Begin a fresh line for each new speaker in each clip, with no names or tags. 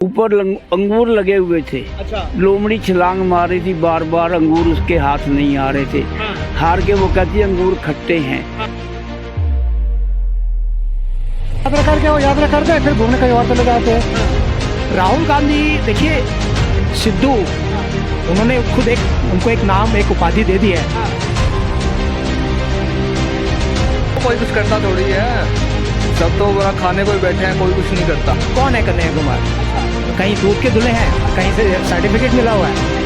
ऊपर अंगूर लगे हुए थे।
अच्छा।
लोमड़ी छलांग मार रही थी, बार बार अंगूर उसके हाथ नहीं आ रहे थे।
हाँ।
हार के वो कहती अंगूर खट्टे हैं।
यात्रा करके वो यात्रा करते हैं, फिर घूमने कहीं और चले जाते हैं।
राहुल गांधी देखिए, सिद्धू उन्होंने खुद उनको एक नाम, एक उपाधि दे दी है।
कोई कुछ करता थोड़ी है, सब तो बड़ा खाने को ही बैठे हैं, कोई कुछ नहीं करता।
कौन है कन्हैया कुमार? कहीं दूध के दूल्हे हैं, कहीं से सर्टिफिकेट मिला हुआ है।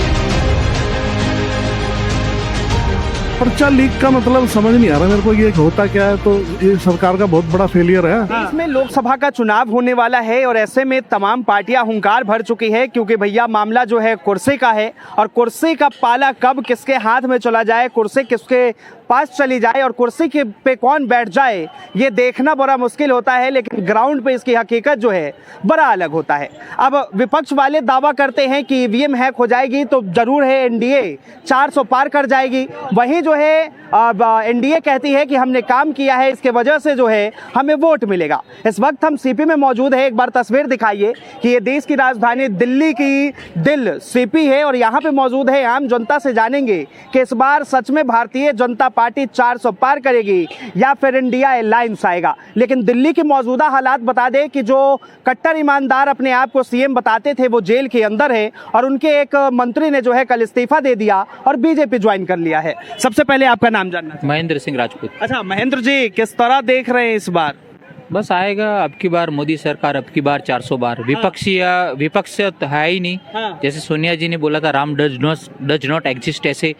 पर्चा लीक का मतलब समझ नहीं आ रहा मेरे को, ये होता क्या है। तो ये सरकार का बहुत बड़ा फेलियर है।
इसमें लोकसभा का चुनाव होने वाला है और ऐसे में तमाम पार्टियां हुंकार भर चुकी है, क्योंकि भैया मामला जो है कुर्सी का है और कुर्सी का पाला कब किसके हाथ में चला जाए, कुर्सी किसके पास चली जाए और कुर्सी के पे कौन बैठ जाए, ये देखना बड़ा मुश्किल होता है। लेकिन ग्राउंड पे इसकी हकीकत जो है बड़ा अलग होता है। अब विपक्ष वाले दावा करते हैं कि ईवीएम हैक हो जाएगी तो जरूर है एनडीए 400 पार कर जाएगी। वहीं जो है एनडीए कहती है कि हमने काम किया है, इसके वजह से जो है हमें वोट मिलेगा। इस वक्त हम सीपी में मौजूद है। एक बार तस्वीर दिखाइए कि ये देश की राजधानी दिल्ली की दिल सीपी है और यहाँ पे मौजूद है। आम जनता से जानेंगे कि इस बार सच में भारतीय जनता पार्टी 400 पार करेगी या फिर इंडिया अलायंस आएगा। लेकिन दिल्ली की मौजूदा हालात बता दें कि जो कट्टर ईमानदार अपने आप को सीएम बताते थे वो जेल के अंदर है और उनके एक मंत्री ने जो है कल इस्तीफा दे दिया और बीजेपी ज्वाइन कर लिया है। सबसे पहले आपका नाम जानना है।
महेंद्र सिंह राजपूत।
अच्छा महेंद्र जी, किस तरह देख रहे हैं इस बार?
बस आएगा अब की बार मोदी सरकार, अब की बार 400 बार। विपक्ष तो है ही नहीं।
हाँ।
जैसे सोनिया जी ने बोला था राम डज नॉट एग्जिस्ट, ऐसे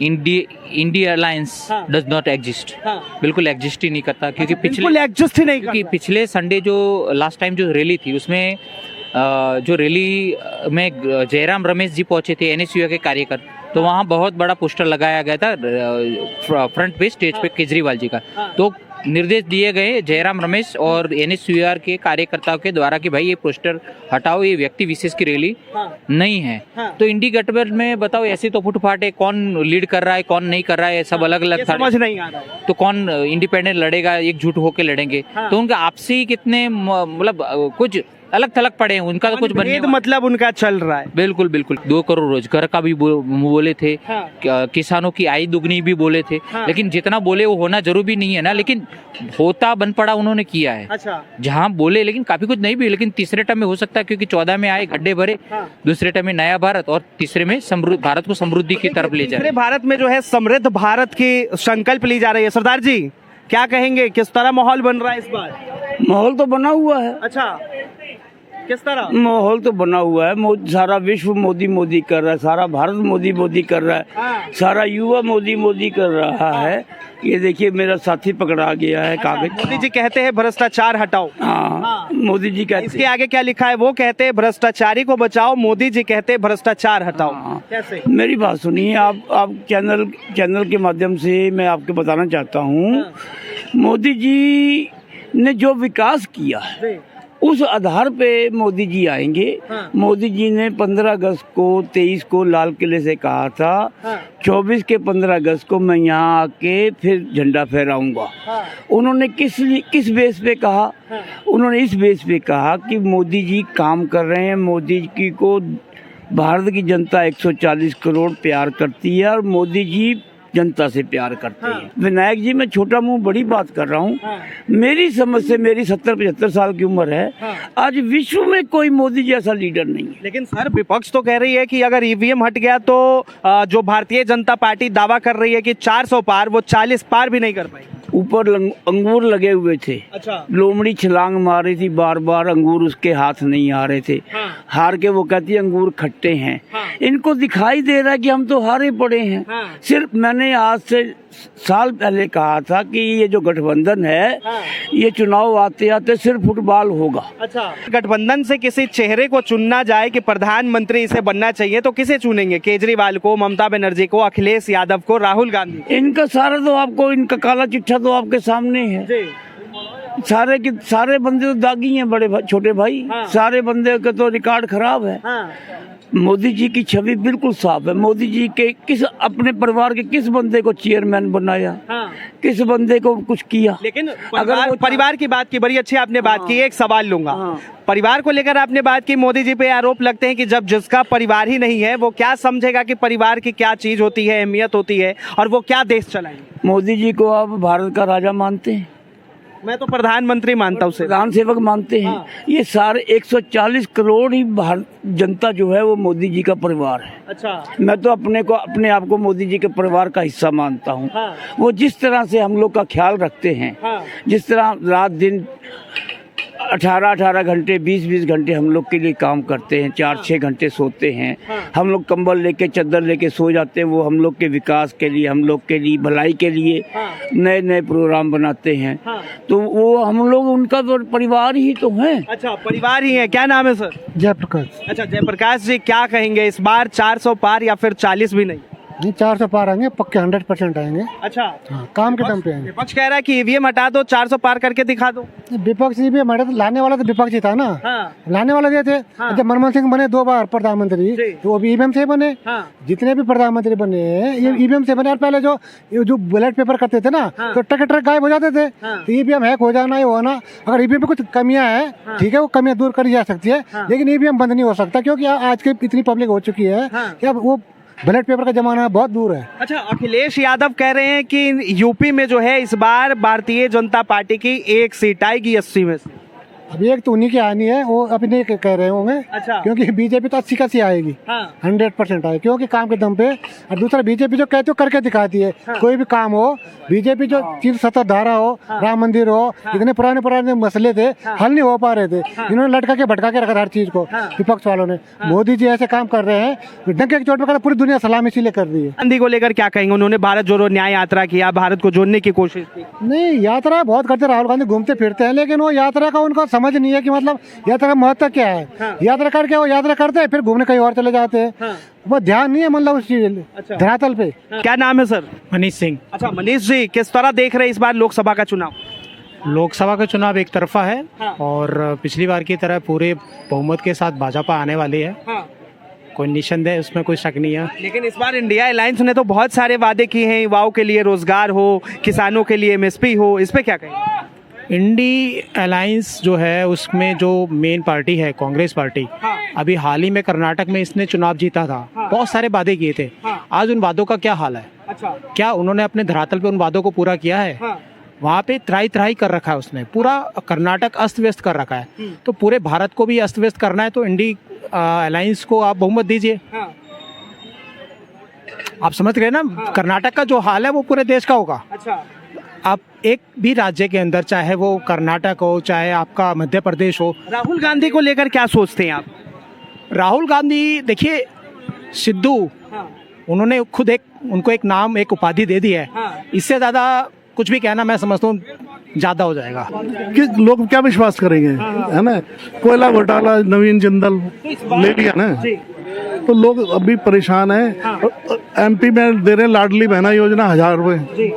इंडिया अलायंस
हाँ।
Does not exist.
हाँ।
बिल्कुल एग्जिस्ट ही नहीं करता, क्योंकि
बिल्कुल एग्जिस्ट ही नहीं
क्योंकि पिछले संडे जो लास्ट टाइम जो रैली थी उसमें जो रैली में जयराम रमेश जी पहुंचे थे, एनएसयूआई के कार्यकर्ता, तो वहाँ बहुत बड़ा पोस्टर लगाया गया था फ्रंट पे स्टेज पे केजरीवाल जी का। तो निर्देश दिए गए जयराम रमेश और एनएसयूआर के कार्यकर्ताओं के द्वारा कि भाई ये पोस्टर हटाओ, ये व्यक्ति विशेष की रैली नहीं है। तो इंडी गठबंधन में बताओ ऐसे तो फुटफाट है, कौन लीड कर रहा है कौन नहीं कर रहा है, सब अलग अलग
समझ नहीं आ रहा है।
तो कौन इंडिपेंडेंट लड़ेगा, एकजुट होकर लड़ेंगे। तो उनका आपसी कितने मतलब कुछ अलग थलग पड़े हैं, उनका तो कुछ बनने
मतलब उनका चल रहा है।
बिल्कुल बिल्कुल 2 करोड़ रोजगार का भी बोले थे। किसानों की आय दुगनी भी बोले थे। लेकिन जितना बोले वो होना जरूरी नहीं है ना, लेकिन होता बन पड़ा उन्होंने किया है।
अच्छा।
जहाँ बोले लेकिन काफी कुछ नहीं भी, लेकिन तीसरे टर्म में हो सकता है, क्योंकि 14 में आए गड्ढे भरे, दूसरे टर्म में नया भारत और तीसरे में भारत को समृद्धि की तरफ ले जाए।
भारत में जो है समृद्ध भारत की संकल्प ली जा रही है। सरदार जी क्या कहेंगे, किस तरह माहौल बन रहा है इस बार?
माहौल तो बना हुआ है।
अच्छा, किस तरह
माहौल तो बना हुआ है। सारा विश्व मोदी मोदी कर रहा है, सारा भारत मोदी मोदी कर रहा है, सारा युवा मोदी मोदी कर रहा है। ये देखिए मेरा साथी पकड़ा गया है कागज।
मोदी जी कहते हैं भ्रष्टाचार हटाओ।
हाँ, मोदी जी कहते
इसके आगे क्या लिखा है? वो कहते हैं भ्रष्टाचारी को बचाओ, मोदी जी कहते हैं भ्रष्टाचार हटाओ। कैसे?
मेरी बात सुनिए, आप चैनल के माध्यम से मैं आपको बताना चाहता हूँ, मोदी जी ने जो विकास किया है उस आधार पे मोदी जी आएंगे। मोदी जी ने 15 अगस्त को 23 को लाल किले से कहा था 24 के 15 अगस्त को मैं यहाँ आके फिर झंडा फहराऊंगा। उन्होंने किस बेस पे कहा? उन्होंने इस बेस पे कहा कि मोदी जी काम कर रहे हैं, मोदी जी को भारत की जनता 140 करोड़ प्यार करती है और मोदी जी जनता से प्यार करते हैं। विनायक जी, मैं छोटा मुंह बड़ी बात कर रहा हूँ। मेरी समझ से मेरी 70-75 साल की उम्र है। आज विश्व में कोई मोदी जैसा लीडर नहीं है।
लेकिन सर विपक्ष तो कह रही है कि अगर ईवीएम हट गया तो जो भारतीय जनता पार्टी दावा कर रही है कि 400 पार, वो 40 पार भी नहीं कर पाएगी।
ऊपर अंगूर लगे हुए थे।
अच्छा।
लोमड़ी छलांग मार रही थी, बार बार अंगूर उसके हाथ नहीं आ रहे थे। हार के वो कहती अंगूर खट्टे हैं। इनको दिखाई दे रहा है कि हम तो हारे पड़े हैं। सिर्फ मैंने आज से साल पहले कहा था कि ये जो गठबंधन है ये चुनाव आते आते सिर्फ फुटबॉल होगा।
अच्छा, गठबंधन से किसी चेहरे को चुनना जाए कि प्रधानमंत्री इसे बनना चाहिए तो किसे चुनेंगे? केजरीवाल को, ममता बनर्जी को, अखिलेश यादव को, राहुल गांधी?
इनका सारा तो आपको, इनका काला चिट्ठा तो आपके सामने है। सारे बंदे तो दागी हैं, बड़े छोटे भाई।
हाँ।
सारे बंदे का तो रिकॉर्ड खराब है।
हाँ।
मोदी जी की छवि बिल्कुल साफ है। मोदी जी के अपने परिवार के किस बंदे को चेयरमैन बनाया,
हाँ।
किस बंदे को कुछ किया।
लेकिन
अगर वो
परिवार की बात की, बड़ी अच्छी आपने बात की। एक सवाल लूंगा,
हाँ।
परिवार को लेकर आपने बात की। मोदी जी पे आरोप लगते हैं कि जब जिसका परिवार ही नहीं है वो क्या समझेगा कि परिवार की क्या चीज होती है, अहमियत होती है, और वो क्या देश चलाएंगे।
मोदी जी को आप भारत का राजा मानते हैं?
मैं तो प्रधानमंत्री मानता हूँ उसे।
प्रधान सेवक मानते हैं।
हाँ।
ये सारे 140 करोड़ ही भारत जनता जो है वो मोदी जी का परिवार है।
अच्छा।
मैं तो अपने आप को मोदी जी के परिवार का हिस्सा मानता हूँ।
हाँ।
वो जिस तरह से हम लोग का ख्याल रखते हैं,
हाँ।
जिस तरह रात दिन 18 घंटे 20 घंटे हम लोग के लिए काम करते हैं, 4-6 घंटे सोते हैं।
हाँ।
हम लोग कंबल लेके चादर लेके सो जाते हैं। वो हम लोग के विकास के लिए, हम लोग के लिए भलाई के लिए
हाँ।
नए नए प्रोग्राम बनाते हैं।
हाँ।
तो वो हम लोग उनका तो परिवार ही तो है।
अच्छा, परिवार ही है। क्या नाम है सर?
जयप्रकाश।
अच्छा, जयप्रकाश जी, क्या कहेंगे इस बार 400 पार या फिर 40 भी नहीं?
नहीं, 400 पार आएंगे पक्के, 100% आएंगे।
अच्छा।
हाँ, काम के दम पे आएंगे।
विपक्ष कह रहा है कि ईवीएम हटा दो, 400 पार करके दिखा दो।
विपक्ष भी हमारे लाने वाला तो विपक्ष ही था ना।
हाँ।
लाने वाला ये थे।
हाँ।
जब मनमोहन सिंह बने 2 बार प्रधानमंत्री,
जी।
तो वो भी ईवीएम से बने।
हाँ।
जितने भी प्रधानमंत्री बने ये ईवीएम से बने। और पहले जो बैलेट पेपर करते थे ना,
हाँ।
तो ट्रक गायब हो जाते थे।
हाँ।
तो ईवीएम हैक हो जाना, ये होना। अगर ईवीएम में कुछ कमियां हैं, ठीक है, वो कमियां दूर करी जा सकती है, लेकिन ईवीएम बंद नहीं हो सकता, क्योंकि आज की इतनी पब्लिक हो चुकी है कि अब वो बैलेट पेपर का जमाना बहुत दूर है।
अच्छा, अखिलेश यादव कह रहे हैं कि यूपी में जो है इस बार भारतीय जनता पार्टी की 1 सीट आएगी 80 में से।
अभी एक तो उन्हीं की आनी है, वो अभी नहीं कह रहे होंगे।
अच्छा।
क्योंकि बीजेपी तो 80 का आएगी।
हाँ।
100% आएगी, क्योंकि काम के दम पे। और दूसरा, बीजेपी जो कहती हो करके दिखाती है।
हाँ।
कोई भी काम हो, बीजेपी जो 370 धारा हो, राम मंदिर हो, इतने पुराने मसले थे, हल नहीं हो पा रहे थे। इन्होंने लटका के भटका के रखा हर चीज को, विपक्ष वालों ने। मोदी जी ऐसे काम कर रहे हैं, डंके की चोट पर पूरी दुनिया सलाम इसीलिए कर रही है।
गांधी को लेकर क्या कहेंगे? उन्होंने भारत जोड़ो न्याय यात्रा किया, भारत को जोड़ने की कोशिश की।
नहीं, यात्रा बहुत करते, राहुल गांधी घूमते फिरते हैं, लेकिन वो यात्रा का उनका समझ नहीं है कि मतलब यात्रा का महत्व क्या है। यात्रा करके वो यात्रा करते हैं, फिर घूमने कहीं और चले जाते हैं। वो ध्यान नहीं है मतलब उस चीज धरातल पे।
क्या नाम है सर?
मनीष सिंह।
अच्छा, मनीष जी, किस तरह देख रहे हैं इस बार लोकसभा का चुनाव?
लोकसभा का चुनाव एक तरफा है और पिछली बार की तरह पूरे बहुमत के साथ भाजपा आने वाली है। कोई निसंदेह, उसमें कोई शक नहीं है।
लेकिन इस बार इंडिया अलायंस ने तो बहुत सारे वादे किए हैं, युवाओं के लिए रोजगार हो, किसानों के लिए एमएसपी हो, इस पे क्या कहेंगे?
इंडी अलायंस जो है उसमें जो मेन पार्टी है कांग्रेस पार्टी, अभी हाल ही में कर्नाटक में इसने चुनाव जीता था। बहुत सारे वादे किए थे। आज उन वादों का क्या हाल है?
अच्छा।
क्या उन्होंने अपने धरातल पे उन वादों को पूरा किया है? वहाँ पे त्राही कर रखा है उसने, पूरा कर्नाटक अस्त व्यस्त कर रखा है। तो पूरे भारत को भी अस्त व्यस्त करना है, तो इंडी अलायंस को आप बहुमत दीजिए। आप समझ रहे ना, कर्नाटक का जो हाल है वो पूरे देश का होगा।
अच्छा।
आप एक भी राज्य के अंदर, चाहे वो कर्नाटक हो, चाहे आपका मध्य प्रदेश हो।
राहुल गांधी को लेकर क्या सोचते हैं आप?
राहुल गांधी, देखिए, सिद्धू, उन्होंने खुद उनको एक नाम, एक उपाधि दे दी है। इससे ज्यादा कुछ भी कहना मैं समझता हूँ ज्यादा हो जाएगा।
कि लोग क्या विश्वास करेंगे, है ना। कोयला घोटाला नवीन जिंदल ले लिया ना, तो लोग अभी परेशान हैं। एमपी में दे रहे लाडली बहना योजना 1000 रुपए,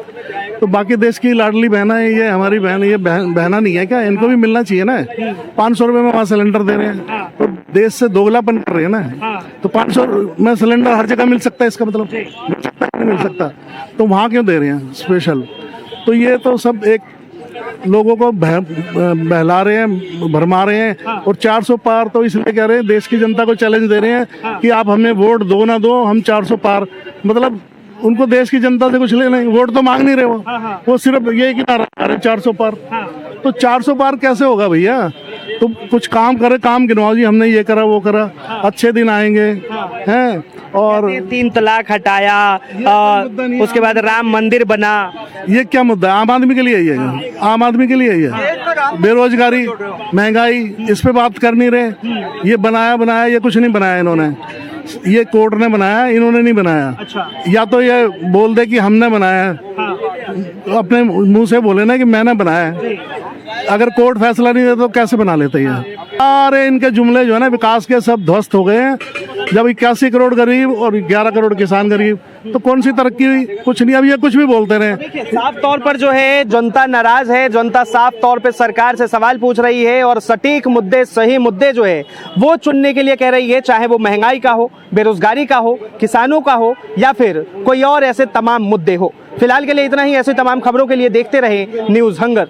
तो बाकी देश की लाडली बहना है, ये हमारी बहन, ये बहना नहीं है क्या? इनको भी मिलना चाहिए ना। 500 रुपए में वहाँ सिलेंडर दे रहे हैं, तो देश से दोगलापन कर रहे हैं ना। तो 500 में सिलेंडर हर जगह मिल सकता है, इसका मतलब मिल सकता है, नहीं मिल सकता, तो वहाँ क्यों दे रहे हैं स्पेशल? तो ये तो सब एक लोगों को बहला रहे हैं, भरमा रहे हैं। और 400 पार तो इसलिए कह रहे हैं, देश की जनता को चैलेंज दे रहे हैं कि आप हमें वोट दो ना दो, हम 400 पार, मतलब उनको देश की जनता से कुछ लेना नहीं। वोट तो मांग नहीं रहे वो सिर्फ ये कि नारा लगा रहे 400 पार। तो 400 पार कैसे होगा भैया? तो कुछ काम करे, काम गिनवाओ जी, हमने ये करा वो करा, अच्छे दिन आएंगे हैं। और
3 तलाक हटाया, उसके बाद राम मंदिर बना।
ये क्या मुद्दा है? आम आदमी के लिए ये है, आम आदमी के लिए ये है। बेरोजगारी, महंगाई, इस पे बात कर नहीं रहे। ये बनाया, ये कुछ नहीं बनाया इन्होंने, ये कोर्ट ने बनाया, इन्होंने नहीं बनाया। अच्छा। या तो ये बोल दे कि हमने बनाया, अपने मुंह से बोले ना कि मैंने बनाया। अगर कोर्ट फैसला नहीं देता तो कैसे बना लेते हैं? अरे इनके जुमले जो है ना विकास के, सब ध्वस्त हो गए हैं। जब 81 करोड़ गरीब और 11 करोड़ किसान गरीब, तो कौन सी तरक्की हुई? कुछ नहीं। अब ये कुछ भी बोलते रहे।
देखिए, साफ तौर पर जो है जनता नाराज है, जनता साफ तौर पे सरकार से सवाल पूछ रही है और सटीक मुद्दे, सही मुद्दे जो है वो चुनने के लिए कह रही है, चाहे वो महंगाई का हो, बेरोजगारी का हो, किसानों का हो या फिर कोई और ऐसे तमाम मुद्दे हो। फिलहाल के लिए इतना ही। ऐसे तमाम खबरों के लिए देखते रहे न्यूज़ हंगर।